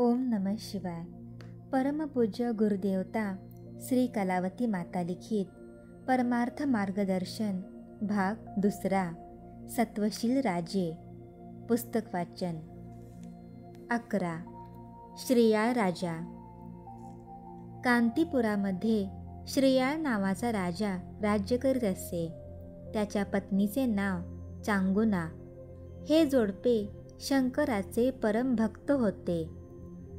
ओम नमः शिवाय. परमपूज्य गुरुदेवता श्री कलावती माता लिखित परमार्थ मार्गदर्शन भाग दुसरा सत्वशील राजे. पुस्तक वाचन. 11. श्रेयाळ राजा. कांतीपुरामध्ये श्रेयाळ नावाचा राजा राज्य करीत असे. त्याच्या पत्नीचे नाव चांगुना. हे जोडपे शंकराचे परमभक्त होते.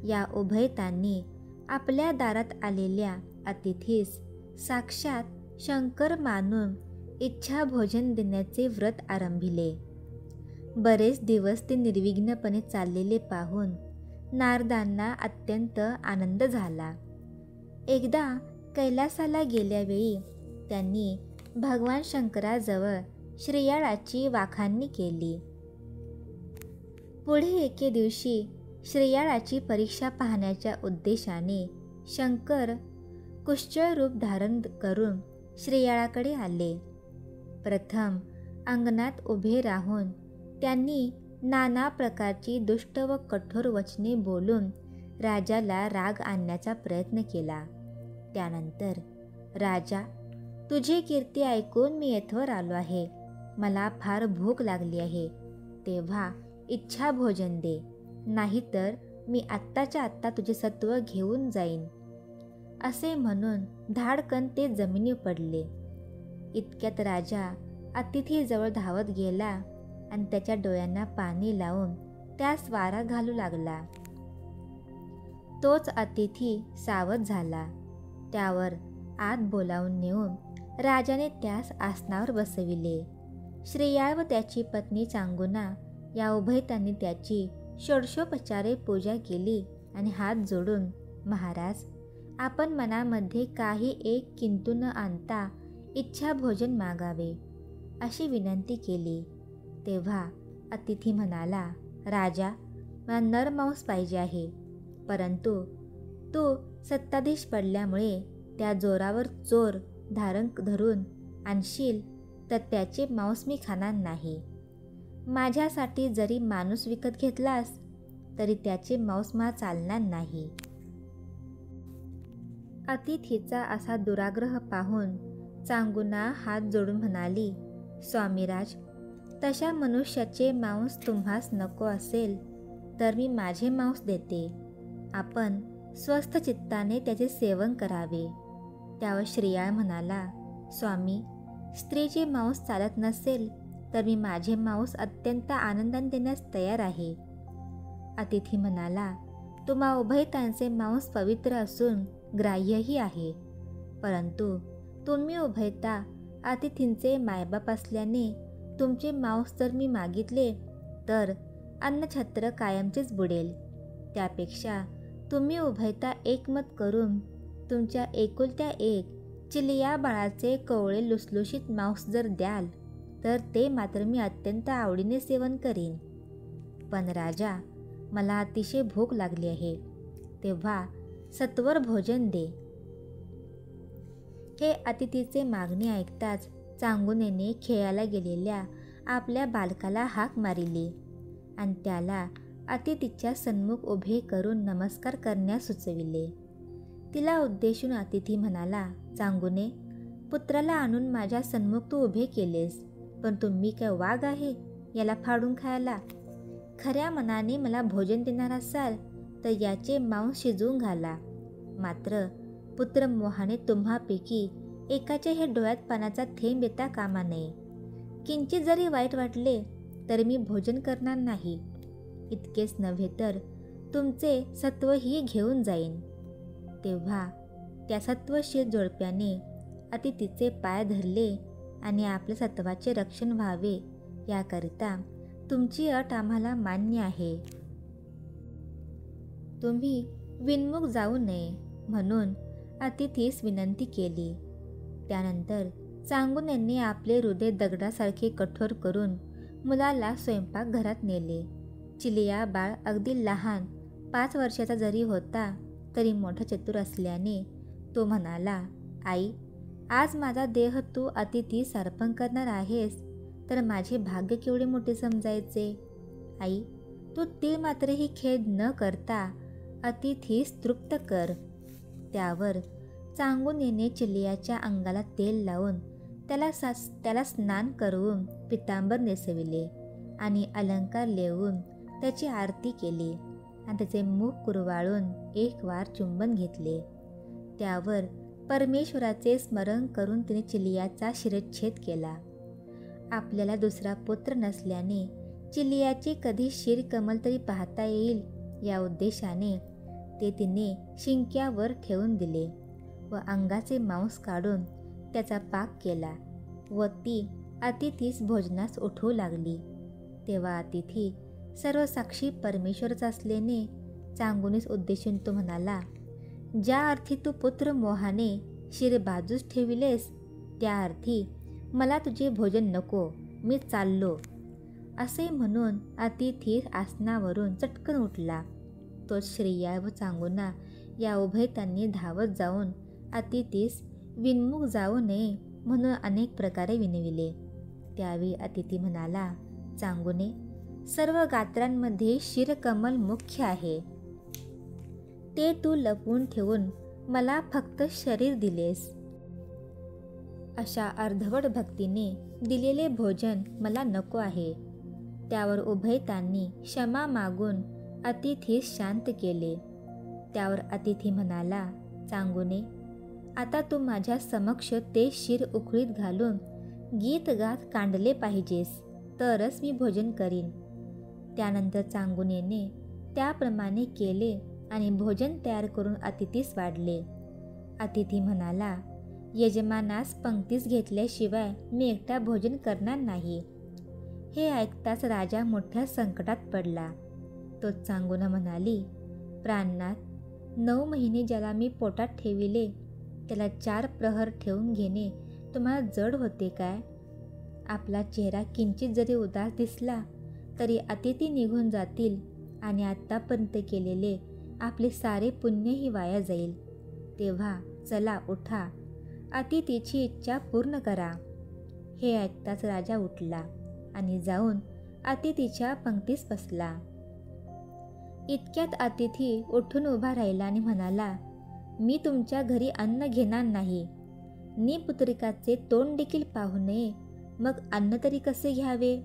या उभयतांनी आपल्या दारात आलेल्या अतिथीस साक्षात शंकर मानून इच्छा भोजन देण्याचे व्रत आरंभिले. बरेच दिवस ते निर्विघ्नपणे चाललेले पाहून नारदांना अत्यंत आनंद झाला. एकदा कैलासाला गेल्यावेळी त्यांनी भगवान शंकराजवळ श्रेयाळाची वाखाणणी केली. पुढे एके दिवशी श्रेयाळाची परीक्षा पाहण्याच्या उद्देशाने शंकर कुश्चळ रूप धारण करून श्रेयाळाकडे आले. प्रथम अंगणात उभे राहून त्यांनी नाना प्रकारची दुष्ट व कठोर वचने बोलून राजाला राग आणण्याचा प्रयत्न केला. त्यानंतर, राजा, तुझी कीर्ती ऐकून मी येथवर आलो आहे. मला फार भूक लागली आहे. तेव्हा इच्छा भोजन दे, नाहीतर मी आत्ताच्या आत्ता तुझे सत्व घेऊन जाईन. असे म्हणून धाडकन ते जमिनीवर पडले. इतक्यात राजा अतिथीजवळ धावत गेला आणि त्याच्या डोळ्यांना पाणी लावून त्यास वारा घालू लागला. तोच अतिथी सावध झाला. त्यावर आत बोलावून नेऊन राजाने त्यास आसनावर बसविले. श्रेयाळ व त्याची पत्नी चांगुना या उभयतांनी त्याची षोडशोपचारे पूजा केली आणि हात जोडून, महाराज, आपण मनामध्ये काही एक किंतु न आणता इच्छा भोजन मागावे अशी विनंती केली. तेव्हा अतिथी म्हणाला, राजा, मला नरमांस पाहिजे आहे, परंतु तू सत्ताधीश पडल्यामुळे त्या जोरावर चोर धारण धरून आणशील तर त्याचे मांस मी खाणार नाही. माझ्यासाठी जरी माणूस विकत घेतलास तरी त्याचे मांस मला चालणार नाही. अतिथीचा असा दुराग्रह पाहून चांगुना हात जोडून म्हणाली, स्वामीराज, तशा मनुष्याचे मांस तुम्हास नको असेल तर मी माझे मांस देते. आपण स्वस्थ चित्ताने त्याचे सेवन करावे. त्यावर श्रेयाळ म्हणाला, स्वामी, स्त्रीचे मांस चालत नसेल तर मी माझे मांस अत्यंत आनंदाने देण्यास तयार आहे. अतिथी म्हणाला, तुम्हा उभयतांचे मांस पवित्र असून ग्राह्यही आहे, परंतु तुम्ही उभयता अतिथींचे मायबाप असल्याने तुमचे मांस जर मी मागितले तर अन्नछत्र कायमचेच बुडेल. त्यापेक्षा तुम्ही उभयता एकमत करून तुमच्या एकुलत्या एक चिलिया बाळाचे कोवळे लुसलुशीत मांस जर द्याल तर ते मात्र मी अत्यंत आवडीने सेवन करीन. पण राजा, मला अतिशय भूक लागली आहे, तेव्हा सत्वर भोजन दे. हे अतिथीचे मागणी ऐकताच चांगुनेने खेळायला गेलेल्या आपल्या बालकाला हाक मारिली आणि त्याला अतिथीच्या सन्मुख उभे करून नमस्कार करण्यास सुचविले. तिला उद्देशून अतिथी म्हणाला, चांगुने, पुत्राला आणून माझ्या सन्मुख तू उभे केलेस, पण तुम्ही काय वाघ आहे याला फाडून खायला? खऱ्या मनाने मला भोजन देणार असाल तर याचे मांस शिजवून घाला. मात्र पुत्र मोहाने तुम्हापैकी एकाच्या हे डोळ्यात पाण्याचा थेंब येता कामा नये. किंचित जरी वाईट वाटले तरी मी भोजन करणार नाही. इतकेच नव्हे तर तुमचे सत्वही घेऊन जाईन. तेव्हा त्या सत्वशील जोडप्याने अतिथीचे पाय धरले आणि आपल्या सत्वाचे रक्षण व्हावे याकरिता, तुमची अट आम्हाला मान्य आहे. तुम्ही विनमुख जाऊ नये म्हणून अतिथीस विनंती केली. त्यानंतर चांगुनेने आपले हृदय दगडासारखे कठोर करून मुलाला स्वयंपाकघरात नेले. चिलिया बाळ अगदी लहान 5 वर्षाचा जरी होता तरी मोठा चतुर असल्याने तो म्हणाला, आई, आज माझा देह तू अतिथीस अर्पण करणार आहेस तर माझे भाग्य केवढे मोठे समजायचे. आई, तू तीळ मात्रही खेद न करता अतिथीस तृप्त कर. त्यावर चांगुनेने चिलियाच्या अंगाला तेल लावून त्याला स्नान करून पितांबर नेसविले आणि अलंकार लेवून त्याची आरती केली आणि त्याचे मुख कुरवाळून एक वार चुंबन घेतले. त्यावर परमेश्वराचे स्मरण करून तिने चिलियाचा शिरच्छेद केला. आपल्याला दुसरा पुत्र नसल्याने चिलियाचे कधी शिरकमल तरी पाहता येईल या उद्देशाने ते तिने शिंक्यावर ठेवून दिले व अंगाचे मांस काढून त्याचा पाक केला व ती अतिथीस भोजनास उठवू लागली. तेव्हा अतिथी सर्व साक्षी परमेश्वरच असल्याने चांगुनीस उद्देशून तो म्हणाला, ज्या अर्थी तू पुत्र मोहाने शिर बाजूस ठेविलेस त्या अर्थी मला तुझे भोजन नको, मी चाललो. असे म्हणून अतिथी आसनावरून चटकन उठला. तो श्रेया व चांगुना या उभयतांनी धावत जाऊन अतिथीस विनमुख जाऊ नये म्हणून अनेक प्रकारे विनविले. त्यावेळी अतिथी म्हणाला, चांगुने, सर्व गात्रांमध्ये शिरकमल मुख्य आहे. ते तू लपवून ठेवून मला फक्त शरीर दिलेस. अशा अर्धवट भक्तीने दिलेले भोजन मला नको आहे. त्यावर उभयतांनी क्षमा मागून अतिथीस शांत केले. त्यावर अतिथी म्हणाला, चांगुने, आता तू माझ्या समक्ष ते शिर उकळीत घालून गीत गात कांडले पाहिजेस, तरच मी भोजन करीन. त्यानंतर चांगुनेने त्याप्रमाणे केले आणि भोजन तयार करून अतिथीस वाढले. अतिथी म्हणाला, यजमानास पंक्तीस घेतल्याशिवाय मी एकटा भोजन करणार नाही. हे ऐकताच राजा मोठ्या संकटात पडला. तो चांगुना म्हणाली, प्राणनाथ, 9 महिने ज्याला मी पोटात ठेविले त्याला 4 प्रहर ठेवून घेणे तुम्हाला जड होते काय? आपला चेहरा किंचित जरी उदास दिसला तरी अतिथी निघून जातील आणि आत्तापर्यंत केलेले आपले सारे पुण्यही वाया जाईल. तेव्हा चला उठा, अतिथीची इच्छा पूर्ण करा. हे ऐकताच राजा उठला आणि जाऊन अतिथीच्या पंक्तीस बसला. इतक्यात अतिथी उठून उभा राहिला आणि म्हणाला, मी तुमच्या घरी अन्न घेणार नाही. निपुत्रिकाचे तोंड देखील पाहू नये, मग अन्न तरी कसे घ्यावे?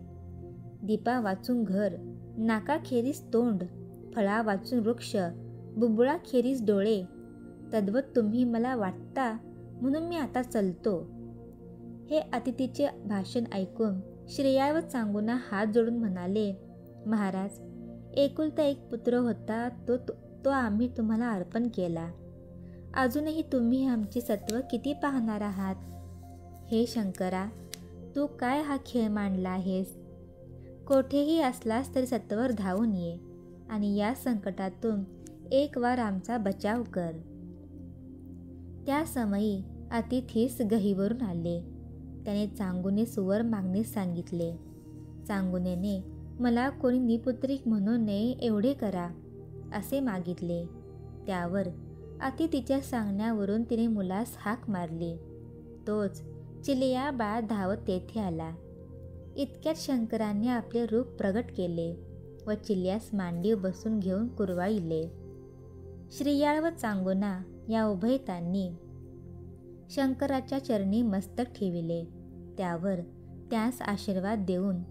दीपा वाचून घर, नाकाखेरीस तोंड, फळा वाचून वृक्ष, बुबुळाखेरीस डोळे, तद्वत तुम्ही मला वाटता म्हणून मी आता चलतो. हे अतिथीचे भाषण ऐकून श्रेया व चांगुना हात जोडून म्हणाले, महाराज, एकुलता एक पुत्र होता, तो आम्ही तुम्हाला अर्पण केला. अजूनही तुम्ही आमचे सत्व किती पाहणार आहात? हे शंकरा, तू काय हा खेळ मांडला आहेस? कोठेही असलास तरी सत्वर धावून ये आणि या संकटातून एक वार आमचा बचाव कर. त्या समयी अतिथीस गहीवरून आले. त्याने चांगुने सुवर मागणीस सांगितले. चांगुनेने मला कोणी निपुत्रिक म्हणू नये एवढे करा असे मागितले. त्यावर अतिथीच्या सांगण्यावरून तिने मुलास हाक मारली. तोच चिलिया बाळ धावत तेथे आला. इतक्यात शंकराने आपले रूप प्रगट केले व चिलियास मांडीव बसून घेऊन कुरवाळिले. श्रीयाळ व चांगुना या उभयतांनी शंकराच्या चरणी मस्तक ठेविले. त्यावर त्यास आशीर्वाद देऊन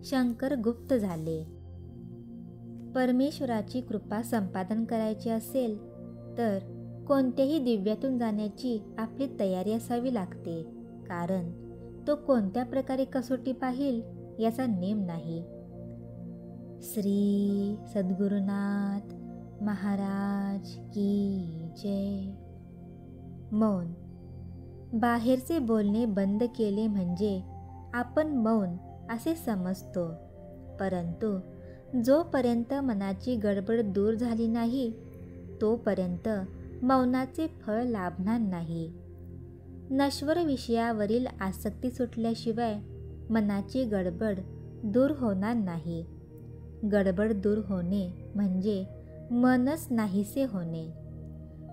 शंकर गुप्त झाले. परमेश्वराची कृपा संपादन करायची असेल तर कोणत्याही दिव्यातून जाण्याची आपली तयारी असावी लागते, कारण तो कोणत्या प्रकारे कसोटी पाहिल याचा नेम नाही. श्री सद्गुरुनाथ महाराज की जय. मौन. बाहेरचे बोलणे बंद केले म्हणजे आपण मौन असे समजतो, परंतु जोपर्यंत मनाची गडबड दूर झाली नाही तोपर्यंत मौनाचे फळ लाभणार नाही. नश्वर विषयावरील आसक्ती सुटल्याशिवाय मनाची गडबड दूर होणार नाही. गडबड दूर होणे म्हणजे मनच नाहीसे होणे.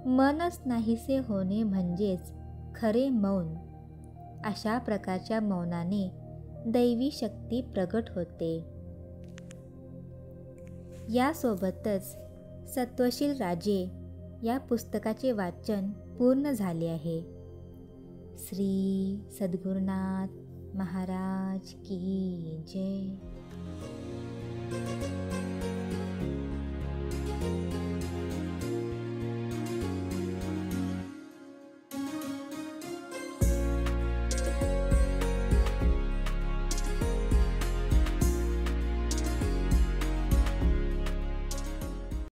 मनच नाहीसे होणे म्हणजेच खरे मौन. अशा प्रकारच्या मौनाने दैवी शक्ती प्रगट होते. यासोबतच सत्वशील राजे या पुस्तकाचे वाचन पूर्ण झाले आहे. श्री सद्गुरुनाथ महाराज की जय.